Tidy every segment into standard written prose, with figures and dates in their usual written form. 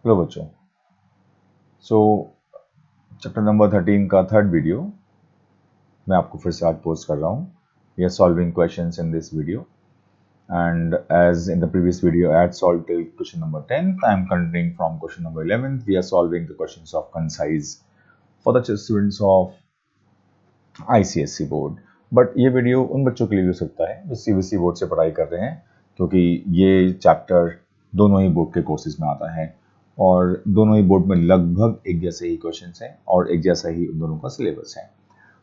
Hello बच्चों, सो chapter number 13 का third video मैं आपको फिर से आज पोस्ट कर रहा हूँ. We are solving questions in this video, and as in the previous video I had solved till question number 10th. I am continuing from question number 11th. We are solving the questions of concise for the students of ICSE board. But ये video उन बच्चों के लिए भी हो सकता है जो CBSE बोर्ड से पढ़ाई कर रहे हैं, क्योंकि ये चैप्टर दोनों ही बोर्ड के कोर्सेज में आता है और दोनों ही बोर्ड में लगभग एक जैसे ही क्वेश्चंस हैं और एक जैसा ही उन दोनों का सिलेबस है.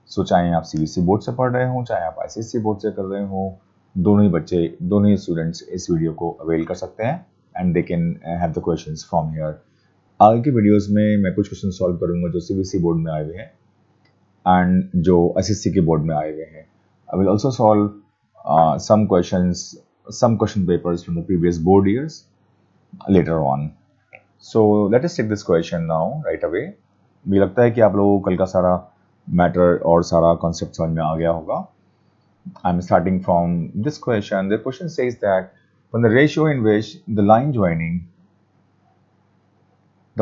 सो चाहे आप CBSE बोर्ड से पढ़ रहे हो, चाहे आप ICSE बोर्ड से कर रहे हो, दोनों ही बच्चे, दोनों ही स्टूडेंट्स इस वीडियो को अवेल कर सकते हैं and they can have the questions from here. आगे की वीडियोस में मैं कुछ क्वेश्चन सॉल्व करूंगा जो CBSE बोर्ड में आए हुए हैं एंड जो SSC के बोर्ड में आए हुए हैं. I will also solve some question papers from the previous board years later on. So let us take this question now right away. मुझे लगता है कि आप लोगों को कल का सारा मैटर और सारा कॉन्सेप्ट समझ में आ गया होगा. I'm starting from this question. The question says that when the ratio in which the line joining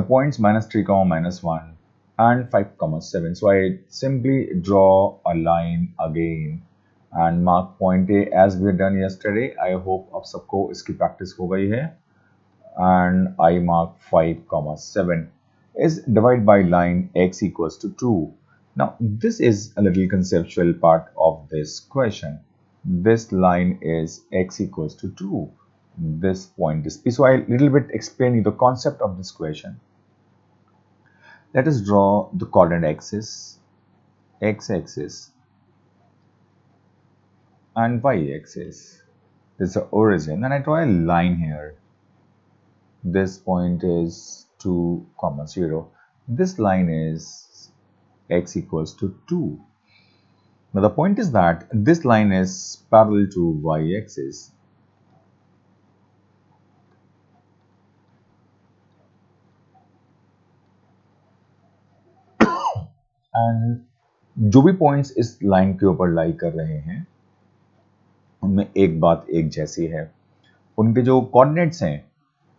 the points -3, -1 and 5, 7. So I simply draw a line again and mark point A as we had done yesterday. I hope आप सबको इसकी practice हो गई है. And I mark 5, 7 is divided by line x equals to 2. Now this is a little conceptual part of this question. This line is x equals to 2. This point is P. So I little bit explain you the concept of this question. Let us draw the coordinate axis, x-axis and y-axis. This is the origin and I draw a line here. This point is 2, 0. This line is x equals to 2. Now the point is that this line is parallel to y-axis. And जो भी points इस line के ऊपर लाई कर रहे हैं उनमें एक बात एक जैसी है. उनके जो कोऑर्डिनेट्स हैं,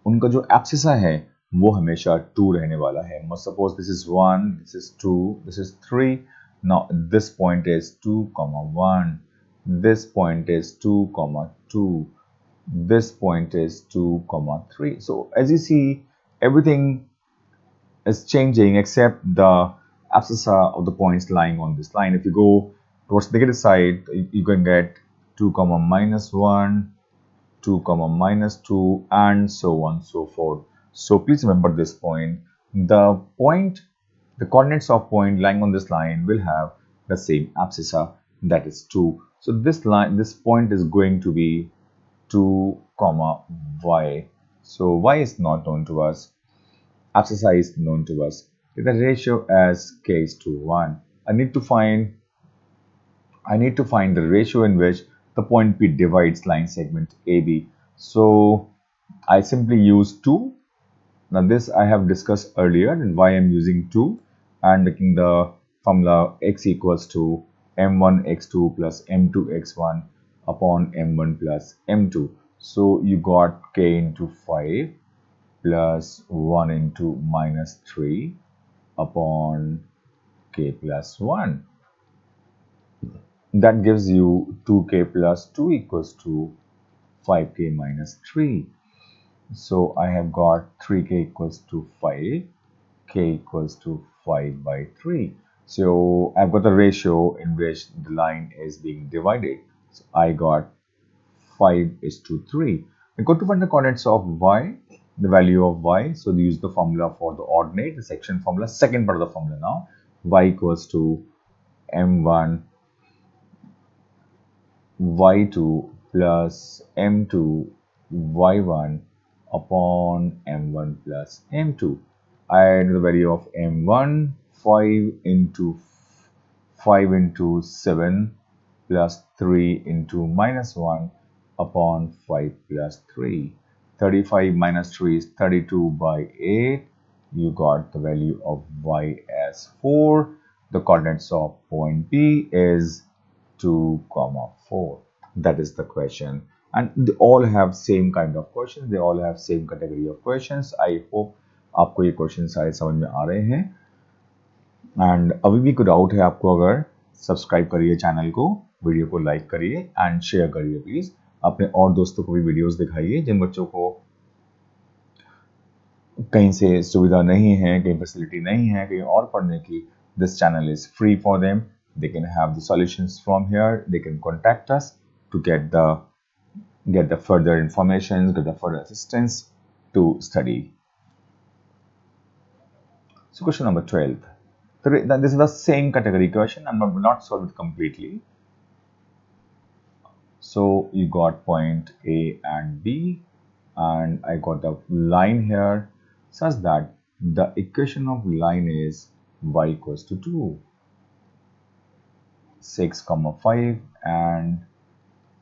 उनका जो एब्सिसा है वो हमेशा 2 रहने वाला है. Suppose this is 1, this is 2, this is 3. Now this point is 2, 1. This point is 2, 2. This point is 2, 3. So as you see, everything is changing except the abscissa of the points lying on this line. If you go towards the negative side, you can get 2, -1, 2, -2 and so on so forth. So please remember this point. The coordinates of point lying on this line will have the same abscissa, that is 2. So this point is going to be 2, y. So y is not known to us. Abscissa is known to us. The ratio as k is to 1. I need to find the ratio in which the point P divides line segment AB. So I simply use 2. Now this I have discussed earlier, and why I'm using 2 and making the formula x equals to m1 x2 plus m2 x1 upon m1 plus m2. So you got k into 5 plus 1 into -3 upon k plus 1. That gives you 2k plus 2 equals to 5k minus 3. So I have got 3k equals to 5, k equals to 5 by 3. So I've got the ratio in which the line is being divided. So I got 5 is to 3. I got to find the coordinates of y, the value of y. So we use the formula for the ordinate, the section formula, second part of the formula now. Y equals to m1 y2 plus m2 y1 upon m1 plus m2. I add the value of m1, 5 into 7 plus 3 into -1 upon 5 plus 3. 35 minus 3 is 32 by 8. You got the value of y as 4. The coordinates of point P is 2, 4. That is the question. And they all have same kind of questions. They all have same category of questions. I hope आपको ये question सारे समझ में आ रहे हैं। And अभी भी कोई डाउट है आपको, अगर सब्सक्राइब करिए चैनल को, वीडियो को लाइक करिए एंड शेयर करिए प्लीज। अपने और दोस्तों को भी वीडियोस दिखाइए जिन बच्चों को कहीं से सुविधा नहीं है, कहीं फैसिलिटी नहीं है कहीं और पढ़ने की। This channel is free for them, they can have the solutions from here, they can contact us to get the further information, get the further assistance to study. So question number 12. This is the same category question. I'm not solved it completely. So you got point A and B, and I got the line here such that the equation of line is y equals to 2, 6, 5 and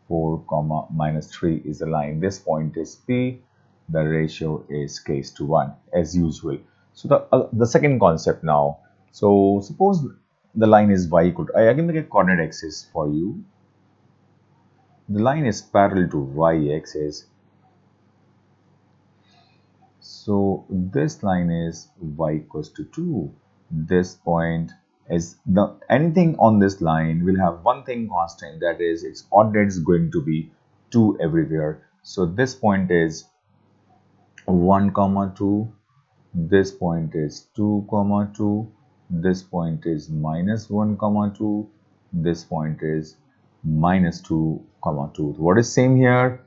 4, minus 3 is the line. This point is P. The ratio is k is to 1 as usual. So the second concept now. So suppose the line is y equal to, I again make a coordinate axis for you. The line is parallel to y axis. So this line is y equals to 2. This point is anything on this line will have one thing constant, that is its ordinate is going to be 2 everywhere. So this point is 1, 2. This point is 2, 2. This point is minus 1, 2. This point is minus 2, 2. What is same here?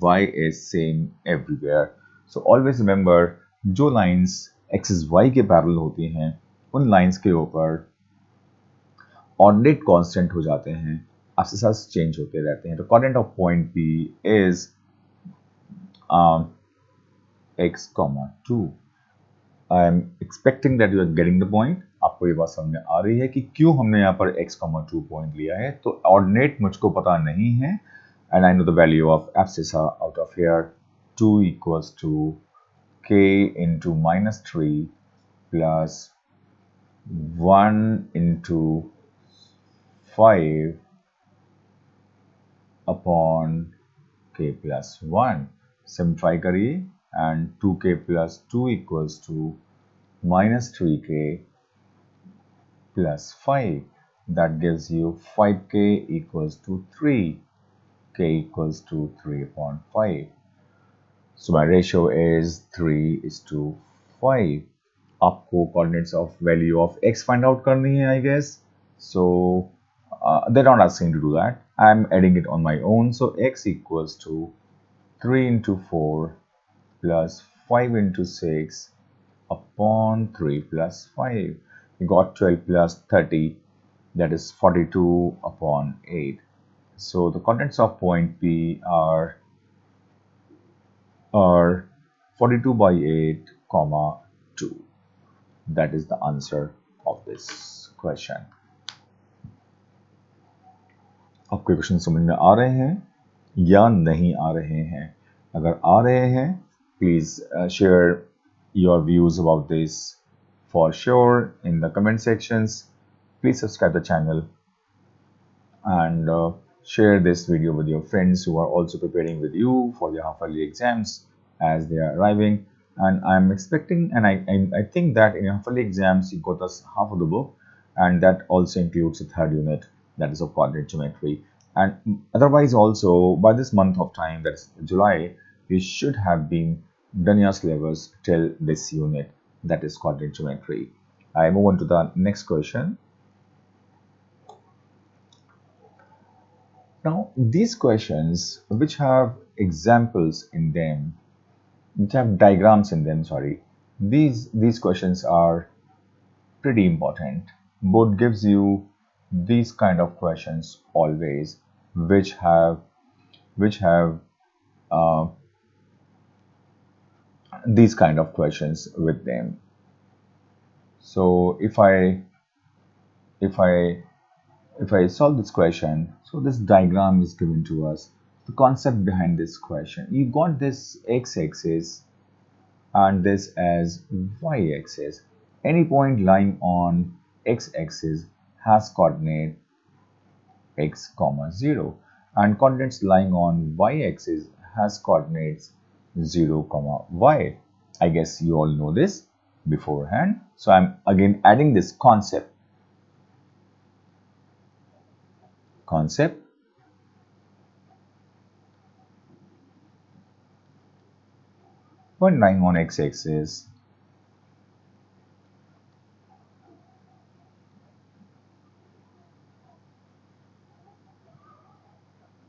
Y is same everywhere. So always remember, जो lines axis y के parallel होती हैं उन lines के ऊपर ordinate constant हो जाते हैं, एक्सिस चेंज होते रहते हैं। तो coordinate of point P is x, 2. I am expecting that you are getting the point. आपको ये बात समझ में आ रही है कि क्यों हमने यहाँ पर x, 2 पॉइंट लिया है। तो ऑर्डिनेट मुझको पता नहीं है, and I know the value of abscissa out of here. 2 equals to k into minus 3 plus 1 into 5 upon k plus 1. Simplify करिए and 2k plus 2 equals to minus 3k plus 5. That gives you 5k equals to 3. K equals to 3 upon 5. So my ratio is 3:5. आपको coordinates of value of x find out करनी है, I guess. So they're not asking to do that. I'm adding it on my own. So x equals to 3 into 4 plus 5 into 6 upon 3 plus 5. You got 12 plus 30. That is 42 upon 8. So the coordinates of point P are 42 by 8, 2. That is the answer of this question. आपके question समझ में आ रहे हैं या नहीं आ रहे हैं? अगर आ रहे हैं, please share your views about this for sure in the comment sections. Please subscribe the channel and share this video with your friends who are also preparing with you for their half-yearly exams as they are arriving. And I'm expecting, and I think that in your half-yearly exams you got us half of the book, and that also includes the third unit, that is of coordinate geometry. And otherwise also by this month of time, that's July, you should have been done your syllabus till this unit, that is coordinate geometry. I move on to the next question. Now, these questions which have examples in them, which have diagrams in them, these questions are pretty important. Board gives you these kind of questions always, which have these kind of questions with them. So if I solve this question, so this diagram is given to us. The concept behind this question, you got this x-axis and this as y-axis. Any point lying on x-axis has coordinate x, 0, and coordinates lying on y-axis has coordinates 0, y. I guess you all know this. beforehand. So I'm again adding this concept. Point lying on x-axis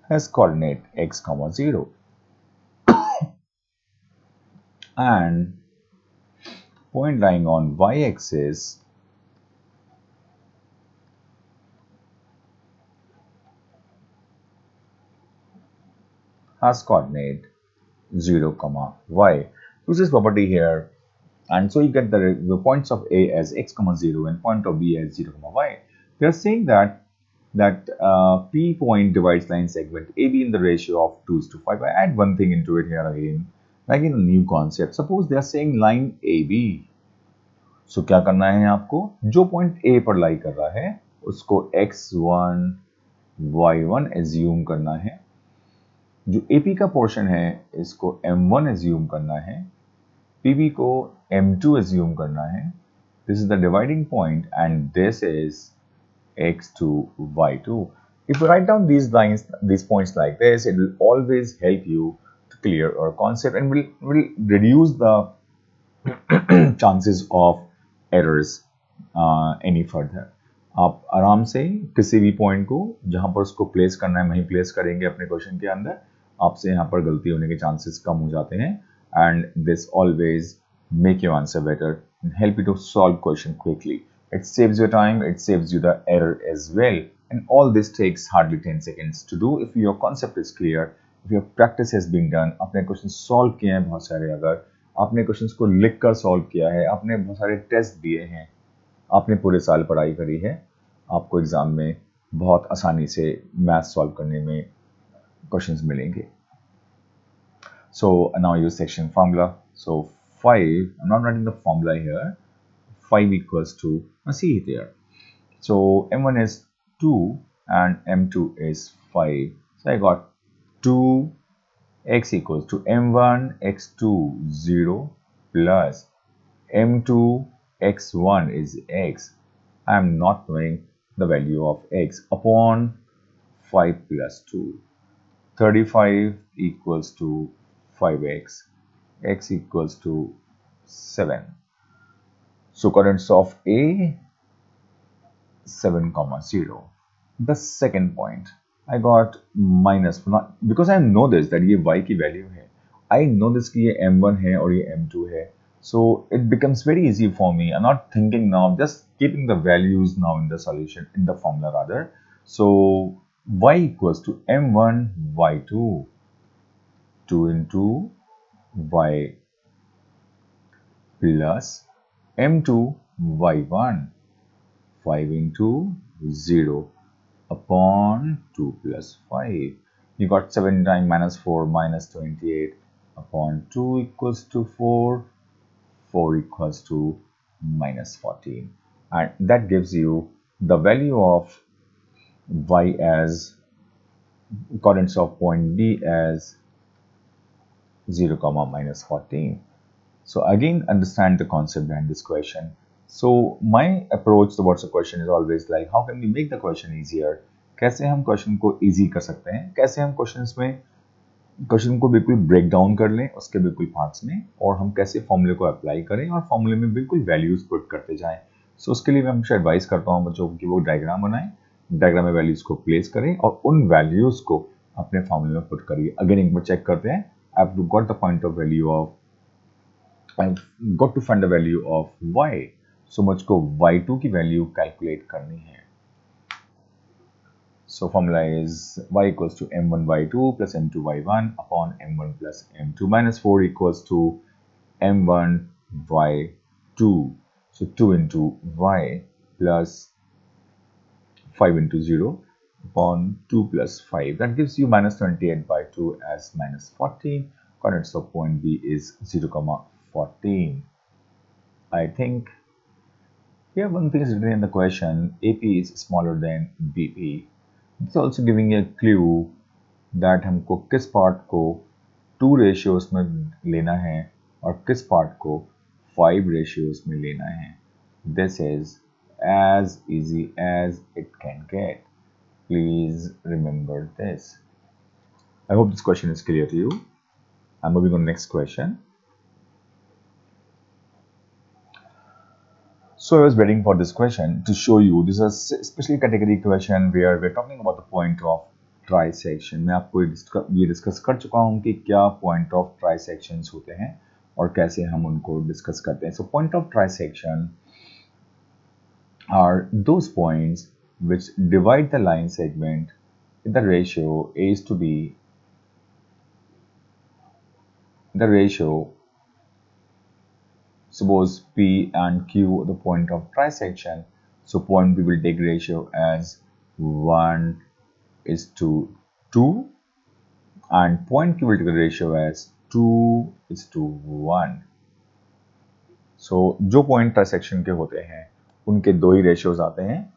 has coordinate x, 0 and point lying on y-axis has coordinate 0, y. Use this property here, and so you get the points of A as x, 0 and point of B as 0, y. We are saying that P point divides line segment AB in the ratio of 2:5. I add one thing into it here again, like in a new concept. Suppose they are saying line AB. So क्या करना है आपको, जो point A पर लाई कर रहा है उसको x1 y1 एज्यूम करना है, जो AP का पोर्शन है इसको M1 एज्यूम करना है, PB को M2 एज्यूम करना है. This is the dividing point and this is x2 y2. If you write down these lines, these points like this, it will always help you to clear our concept and will reduce the chances of errors any further. आप आराम से किसी भी point को जहां पर उसको place करना है वहीं प्लेस करेंगे अपने क्वेश्चन के अंदर. आपसे यहाँ पर गलती होने के चांसेस कम हो जाते हैं and this always make your answer better and help you to solve question quickly. It saves your time, it saves you the error as well, and all this takes hardly 10 seconds to do if your concept is clear, if your practice has been done. आपने question solve किए हैं बहुत सारे, अगर आपने questions को लिखकर solve किया है, आपने बहुत सारे टेस्ट दिए हैं, आपने पूरे साल पढ़ाई करी है, आपको एग्जाम में बहुत आसानी से मैथ सॉल्व करने में क्वेश्चंस मिलेंगे. So now use section formula. So 5, I'm not writing the formula here, 5 equals to, see it here. So M1 is 2 and M2 is 5. So I got 2 x equals to M1 x2 0 plus M2 x1 is x. I am not knowing the value of x upon 5 plus 2. 35 equals to 5x, x equals to 7. So coordinates of A 7, 0. The second point I got minus, not because I know this that ये y की value है, I know this कि ये m1 है और ये m2 है, so it becomes very easy for me. I'm not thinking now, just keeping the values now in the solution, in the formula rather. So y equals to m1 y2, 2 into y plus m2 y1, 5 into 0 upon 2 plus 5. You got 7 times minus 4 minus 28 upon 2 equals to 4, 4 equals to minus 14, and that gives you the value of y as coordinates of point B as 0, minus 14. So again, understand the concept behind this question. So my approach towards the question is always like, how can we make the question easier? कैसे हम question को easy कर सकते हैं, कैसे हम question को बिल्कुल ब्रेक डाउन कर लें उसके बिल्कुल पार्ट्स में, और हम कैसे फॉर्मूले को अप्लाई करें और फॉर्मूले में बिल्कुल वैल्यूज पुट करते जाएं. सो उसके लिए मैं हमेशा एडवाइस करता हूँ बच्चों को कि वो डायग्राम बनाएं, डायग्राम में वैल्यूज को प्लेस करें और उन वैल्यूज को अपने फॉर्मूले में पुट करिए. अगेन एक बार चेक करते हैं. I have got the point of value of, I've got to find the value of y. So मुझको y2 की वैल्यू कैलकुलेट करनी है. So formula is y equals to m1 y2 plus m2 y1 upon m1 plus m2 minus 4 equals to m1 y2. So 2 into y plus 5 into 0 upon 2 plus 5. That gives you minus 28 by 2 as minus 14. Coordinates of point B is 0, 14. I think here one thing is written in the question, AP is smaller than BP. It's also giving a clue that हमको किस part को 2 ratios में लेना है और किस part को 5 ratios में लेना है. This is as easy as it can get. Please remember this. I hope this question is clear to you. I'm moving on to the next question. So I was waiting for this question to show you. This is a special category question where we're talking about the point of trisection. मैं आपको ये discuss कर चुका हूँ कि क्या point of trisections होते हैं और कैसे हम उनको डिस्कस करते हैं. So point of trisection are those points which divide the line segment in the ratio A is to B. The ratio, suppose P and Q the point of trisection, so point B will take ratio as 1:2 and point Q will take the ratio as 2:1. So जो point trisection के होते हैं उनके दो ही ratios आते हैं,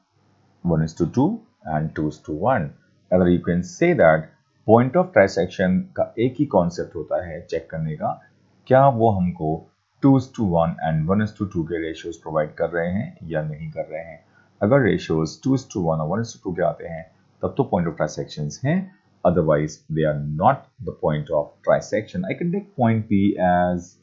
1:2 and 2:1. अगर you can say that point of trisection का एक ही concept होता है चेक करने का, क्या वो हमको 2:1 and 1:2 के ratios provide कर रहे हैं या नहीं कर रहे हैं. अगर ratios 2:1 और 1:2 के आते हैं तब तो point of trisections हैं, otherwise they are not the point of trisection. I can take point P as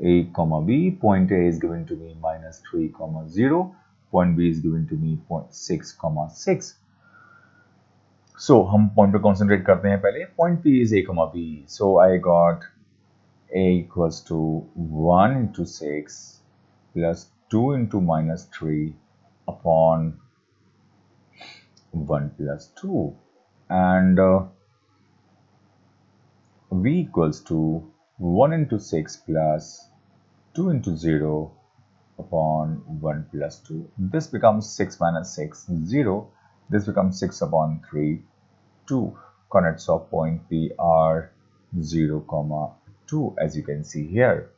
A, B. Point A is given to me -3, 0. Point B is given to me 0.6, 6. So हम point पे concentrate करते हैं पहले. Point P is A, B. So I got A equals to 1 into 6 plus 2 into -3 upon 1 plus 2. And V equals to 1 into 6 plus 2 into 0 upon 1 plus 2. This becomes 6 minus 6, 0. This becomes 6 upon 3, 2. Coordinates of point P are 0, 2, as you can see here.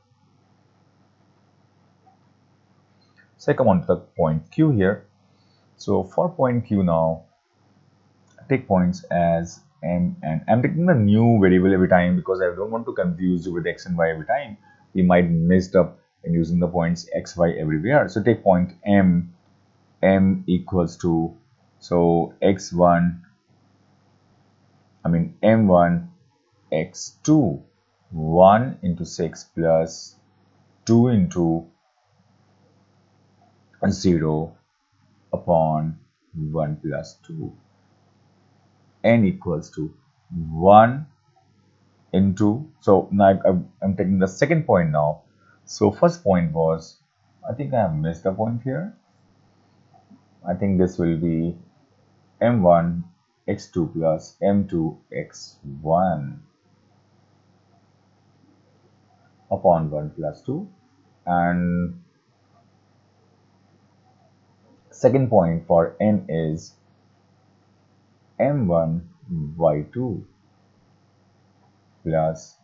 So I come on to the point Q here. So for point Q now, take points as M and I'm taking the new variable every time because I don't want to confuse you with X and Y every time. We might messed up in using the points X, Y everywhere. So take point M. M equals to, so M1 X2, 1 into 6 plus 2 into 0 upon 1 plus 2. N equals to 1 into, so now I'm taking the second point now. So first point was, I think I have missed a point here. I think this will be M1 X2 plus M2 X1 upon 1 plus 2. And second point for N is M1 Y2 plus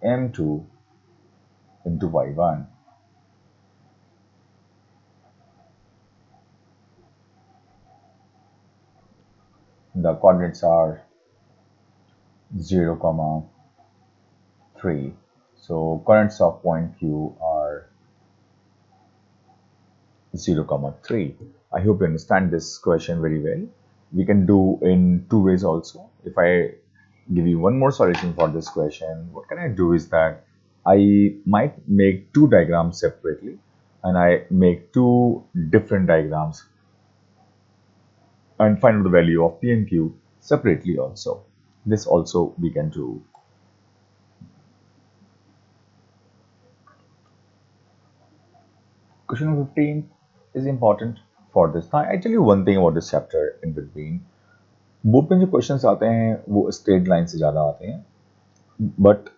M2 into Y1. The coordinates are 0, 3. So coordinates of point Q are 0, 3. I hope you understand this question very well. We can do in two ways also. If I give you one more solution for this question, what can I do is that I might make two diagrams separately and I make two different diagrams and find out the value of P and Q separately also. This also we can do. Question number 15 is important for this. Now I tell you one thing about this chapter in between. Board में जो questions आते हैं वो straight line से ज़्यादा आते हैं, but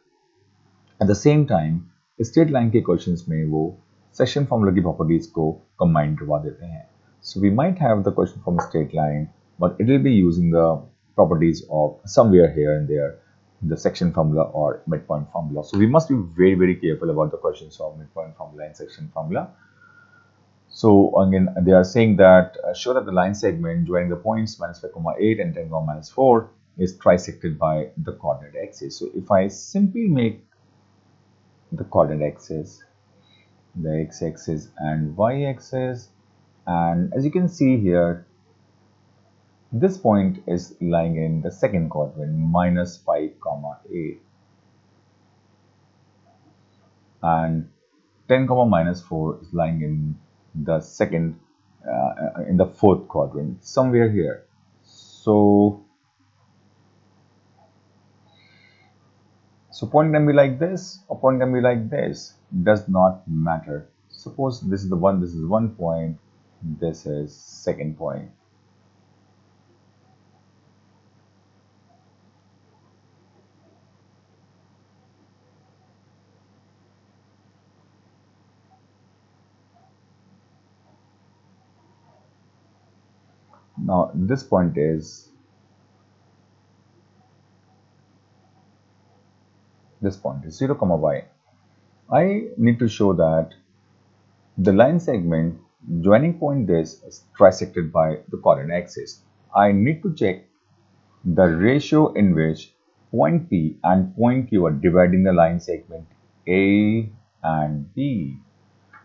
at the same time straight line के क्वेश्चंस में वो सेक्शन फॉर्मूला की प्रॉपर्टीज को कंबाइन करवा देते हैं. So we might have the question from straight line, but it will be using the properties of somewhere here and there, the section formula or midpoint formula. So we must be very, very careful about the questions of midpoint formula and section formula. So again, they are saying that show that the line segment joining the points -5, 8 and 10, -4 is trisected by the coordinate axis. So if I simply make the coordinate axis, the x-axis and y-axis, and as you can see here, this point is lying in the second quadrant, minus 5 comma 8, and 10 comma minus 4 is lying in the second in the fourth quadrant, somewhere here. So point can be like this, or point can be like this, does not matter. Suppose this is one point, this is second point. Now this point is 0 comma y. I need to show that the line segment joining point this is trisected by the coordinate axis. I need to check the ratio in which point P and point Q are dividing the line segment A and B.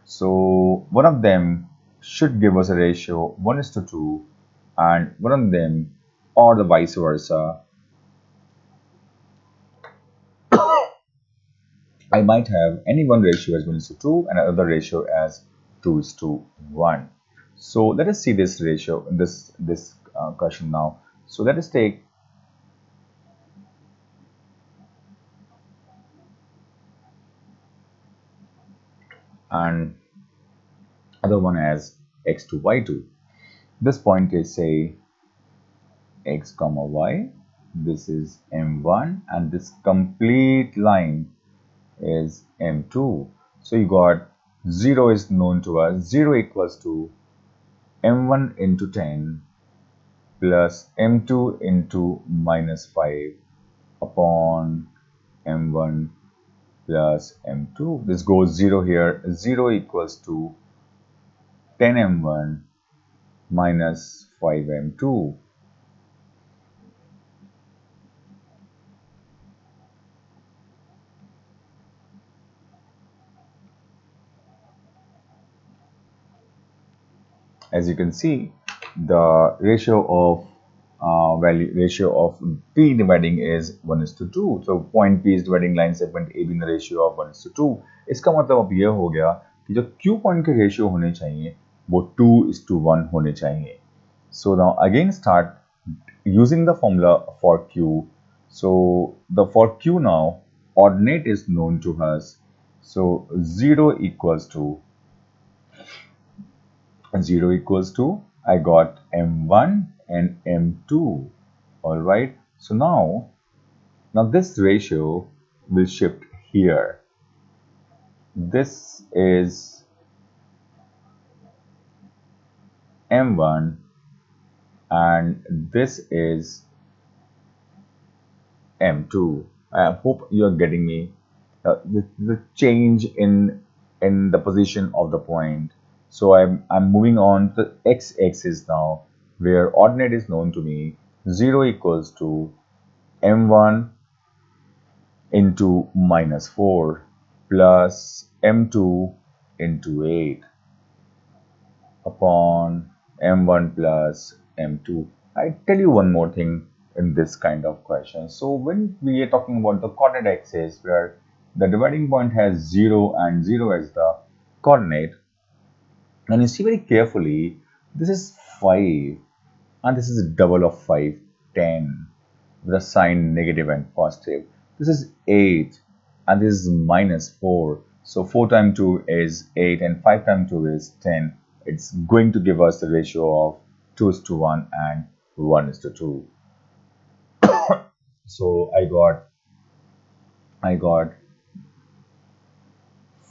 So one of them should give us a ratio 1:2, and one of them, or the vice versa, I might have any one ratio as 1:2 and another ratio as 2:1. So let us see this ratio, this question now. So let us take and other one as x2 y2. This point is, say, x comma y. This is m1, and this complete line is m2. So you got 0 is known to us. 0 equals to m1 into 10 plus m2 into minus 5 upon m1 plus m2. This goes 0 here. 0 equals to 10m1 minus 5m2. As you can see, the ratio of P dividing is 1:2. So point P is dividing line segment AB in the ratio of 1:2. इसका मतलब अब ये हो गया कि जो Q point के ratio होने चाहिए वो 2:1 होने चाहिए. So now again start using the formula for Q. So for Q now, ordinate is known to us. So 0 equals to I got m1 and m2. All right. So now this ratio will shift here. This is m1 and this is m2. I hope you are getting me. The change in the position of the point. So I'm moving on to the x-axis now, where ordinate is known to me. 0 equals to m1 into minus 4 plus m2 into 8 upon m1 plus m2. I tell you one more thing in this kind of question. So when we are talking about the coordinate axis, where the dividing point has 0 and 0 as the coordinate, and you see very carefully, this is 5 and this is double of 5, 10, with a sign negative and positive. This is 8 and this is minus 4. So 4 times 2 is 8 and 5 times 2 is 10. It's going to give us the ratio of 2:1 and 1:2. So I got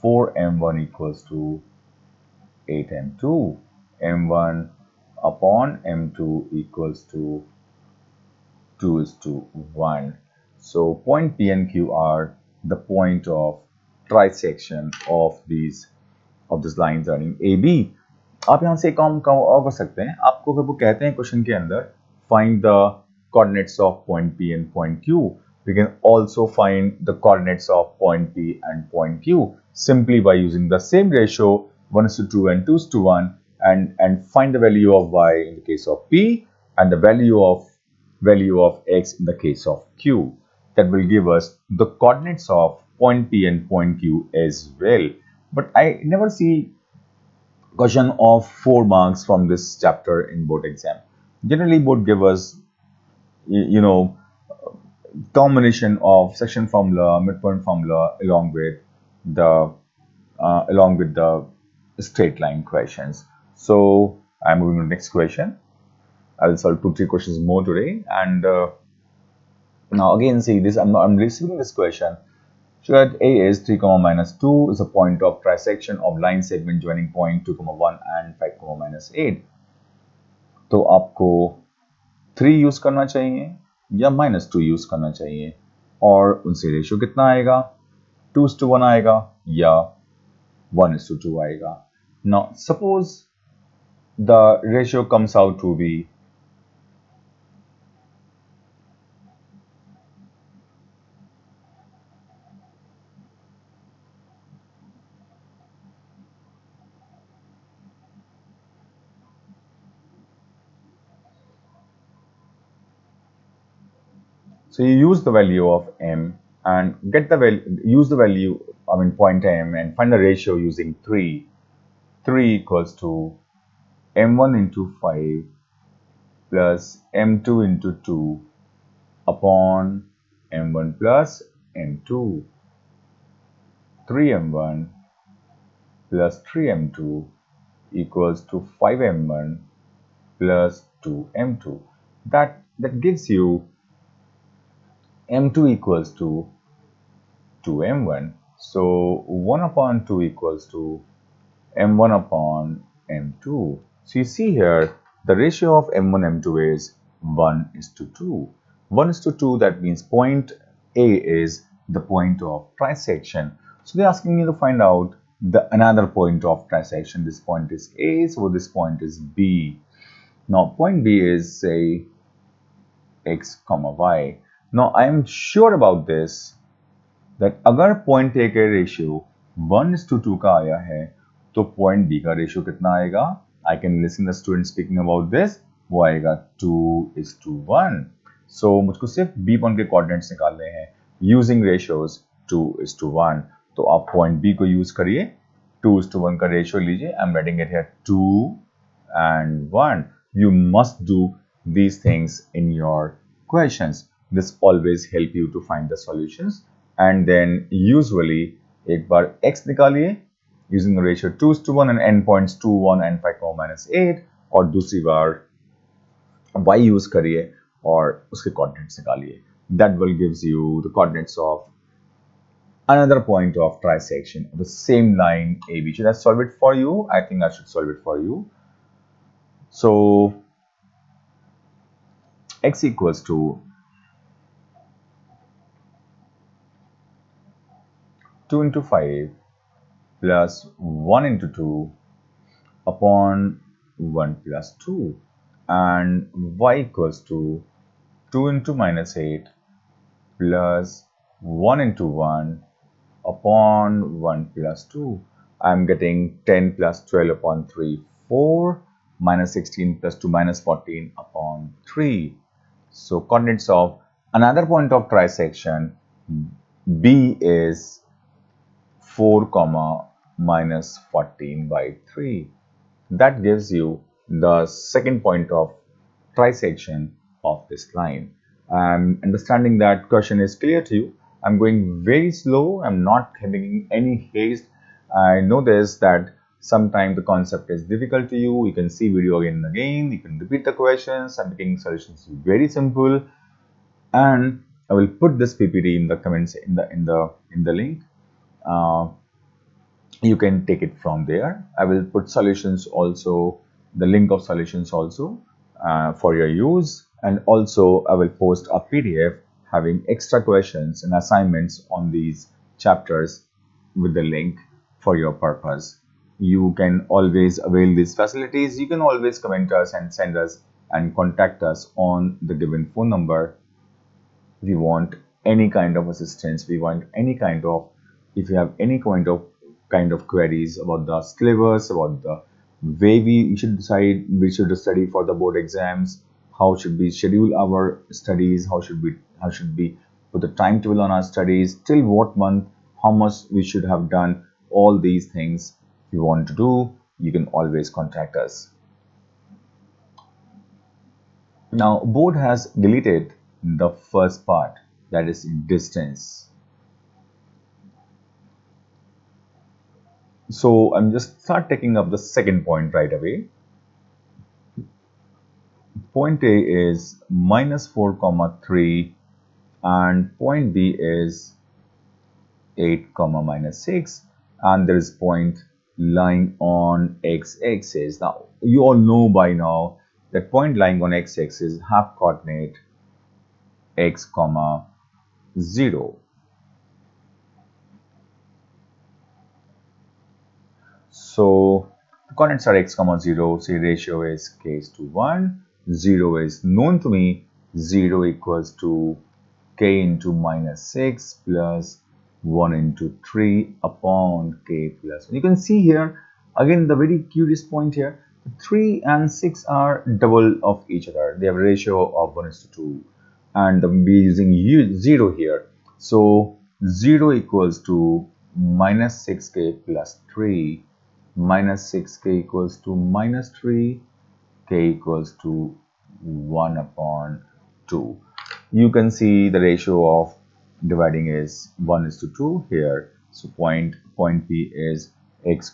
4m1 equals to 8m2. m1 upon m2 equals to 2:1. So point P and Q are the point of trisection of these lines running AB. आप यहाँ से काम और कर सकते हैं. आपको अगर वो कहते हैं क्वेश्चन के अंदर find the coordinates of point P and point Q, we can also find the coordinates of point P and point Q simply by using the same ratio 1:2 and 2:1 and find the value of y in the case of P and the value of x in the case of Q. That will give us the coordinates of point P and point Q as well. But I never see question of 4 marks from this chapter in board exam. Generally, board give us, combination of section formula, midpoint formula along with the straight line questions. So I'm moving to the next question. I will solve 2-3 questions more today, and now again see this. I'm receiving this question. So that A is 3, minus 2 is a point of trisection of line segment joining point 2, 1 and 5, minus 8. तो आपको 3 use करना चाहिए या -2 use करना चाहिए, और उनसे ratio कितना आएगा, 2:1 आएगा या 1:2 आएगा. Now suppose the ratio comes out to be so you use the value of m and get the value, use the value, point m, and find the ratio using 3. 3 equals to m1 into 5 plus m2 into 2 upon m1 plus m2. 3m1 plus 3m2 equals to 5m1 plus 2m2. That gives you m2 equals to 2m1. So 1 upon 2 equals to m1 upon m2. So you see here the ratio of m1 m2 is 1:2. 1:2, that means point A is the point of trisection. So they're asking me to find out another point of trisection. This point is A, so this point is B. Now point B is, say, x, y. Now I am sure about this that अगर point A के ratio 1:2 का आया है तो point B का ratio कितना आएगा? I can listen the student speaking about this. वो आएगा 2:1. So मुझको सिर्फ B point के कोऑर्डिनेट्स निकालने हैं using ratios 2:1. तो आप point B को यूज करिए, 2:1 का रेशियो लीजिए. I'm writing it here 2 and 1. You must do these things in your questions. This always help you to find the solutions. And then usually एक बार x निकालिए using the ratio 2:1 and endpoints 2, 1 and 5, minus 8, और दूसरी बार y use करिए और उसके coordinates निकालिए. That will gives you the coordinates of another point of trisection of the same line AB. Should I solve it for you? I think I should solve it for you. So x equals to 2 into 5 plus 1 into 2 upon 1 plus 2, and y equals to 2 into minus 8 plus 1 into 1 upon 1 plus 2. I am getting 10 plus 12 upon 3, 4, minus 16 plus 2 minus 14 upon 3. So coordinates of another point of trisection B is 4, minus 14 by 3. That gives you the second point of trisection of this line. Understanding that question is clear to you. I'm going very slow. I'm not having any haste. I know this that sometimes the concept is difficult to you. You can see video again and again. You can repeat the questions. I'm making solutions very simple, and I will put this PPT in the comments in the link. You can take it from there. I will put solutions also, the link of solutions also for your use, and also I will post a PDF having extra questions and assignments on these chapters with the link for your purpose. You can always avail these facilities. You can always comment us and send us and contact us on the given phone number if you want any kind of assistance, we want any kind of, if you have any kind of queries about the syllabus, about the way we should decide we should study for the board exams, how should we schedule our studies, how should we put the timetable on our studies, till what month, how much we should have done, all these things you want to do, you can always contact us. Now, board has deleted the first part, that is distance. So I'm just start taking up the second point right away. Point A is -4, 3 and point B is 8, -6, and there is point lying on x-axis. Now, you all know by now that point lying on x-axis have coordinate x, 0. So, the coordinates are x, 0, say ratio is k:1, 0 is known to me, 0 equals to k into -6 plus 1 into 3 upon k plus 1. You can see here, again, the very curious point here, 3 and 6 are double of each other. They have a ratio of 1:2, and we're using 0 here. So, 0 equals to -6k plus 3, -6k equals to -3, k equals to 1 upon 2. You can see the ratio of dividing is 1:2 here. So point B is x,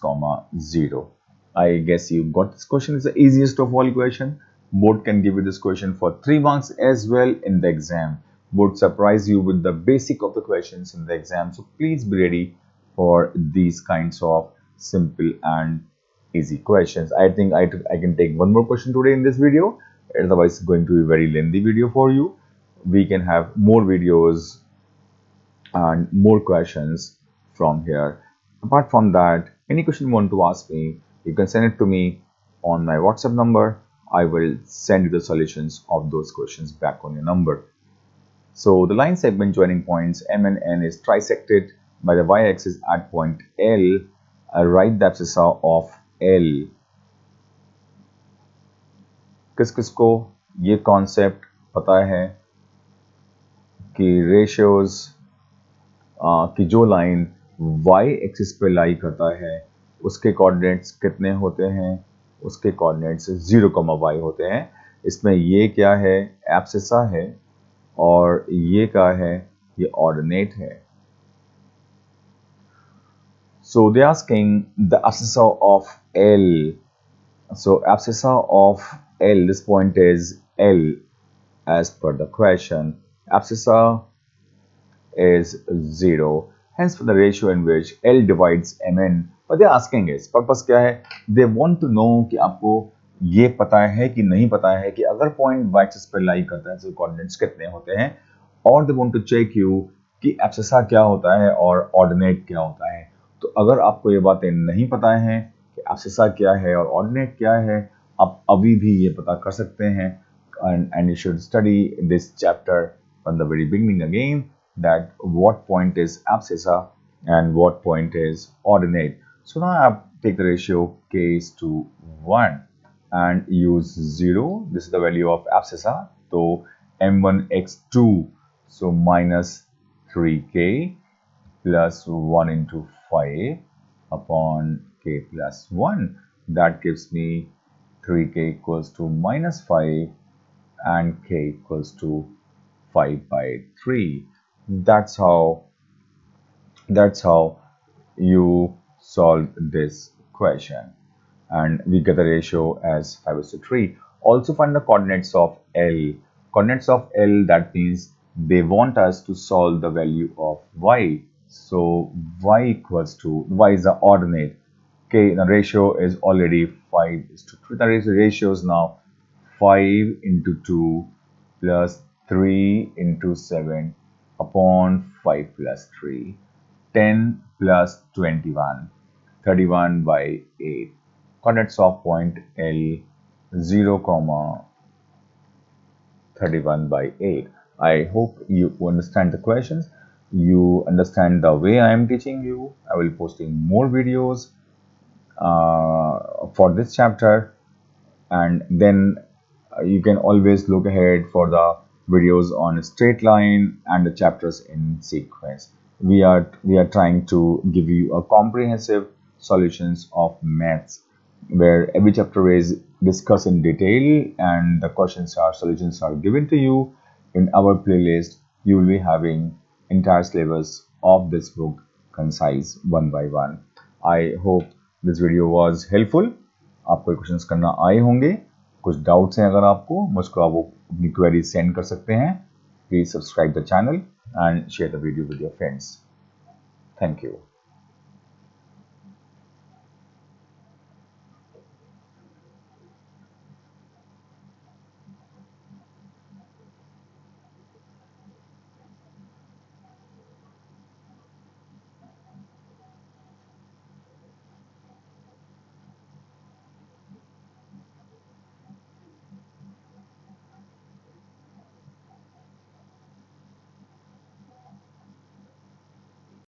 0. I guess you got this question. It's the easiest of all equation. Board can give you this question for 3 marks as well in the exam. Board surprise you with the basic of the questions in the exam. So please be ready for these kinds of simple and easy questions. I think I can take one more question today in this video. Otherwise, it's going to be a very lengthy video for you. We can have more videos and more questions from here. Apart from that, any question you want to ask me, you can send it to me on my WhatsApp number. I will send you the solutions of those questions back on your number. So the line segment joining points M and N is trisected by the y-axis at point L. Write the abscissa of L. किसको ये concept पता है कि ratios की जो line y axis पे लाई करता है उसके कोऑर्डिनेट्स कितने होते हैं, उसके कोऑर्डिनेट्स 0, y होते हैं. इसमें ये क्या है, एब्सिसा है, और ये क्या है, ये ऑर्डिनेट है. So they are asking the abscissa of L. So abscissa of L, this point is L as per the question. Abscissa is 0. Hence for the ratio in which L divides Mn. But they are asking is, purpose क्या है? They want to know कि आपको ये पता है कि नहीं पता है कि अगर पॉइंट y एक्सिस पर लाई करता है तो कोऑर्डिनेट्स कितने होते हैं, और they want to check you कि abscissa क्या होता है और ऑर्डिनेट क्या होता है. तो अगर आपको ये बातें नहीं पता हैं कि abscissa क्या है और ऑर्डिनेट क्या है, आप अभी भी ये पता कर सकते हैं. And you should study this chapter from the very beginning again, that what point is abscissa and what point is ordinate. So now I take the ratio k is to 1 and use 0. This is the value of abscissa. So m1 x2, so minus 3k plus 1 into 5 upon k plus 1. That gives me 3k equals to minus 5 and k equals to 5 by 3. That's how you solve this question, and we get the ratio as 5:3. Also find the coordinates of L. Coordinates of L, that means they want us to solve the value of y. So y equals to, y is the ordinate, k, the ratio is already 5:3. The ratio is now 5 into 2 plus 3 into 7 upon 5 plus 3, 10 plus 21, 31 by 8. Coordinates of point L, 0, 31 by 8. I hope you understand the questions, you understand the way I am teaching you. I will posting more videos for this chapter, and then you can always look ahead for the videos on straight line and the chapters in sequence. We are trying to give you a comprehensive solutions of maths where every chapter is discussed in detail and the solutions are given to you. In our playlist you will be having entire syllabus of this book concise one by one. I hope this video was helpful. आपको questions करना आए होंगे, कुछ doubts हैं अगर आपको, मुझको आप अपनी क्वेरी सेंड कर सकते हैं. Please subscribe the channel and share the video with your friends. Thank you.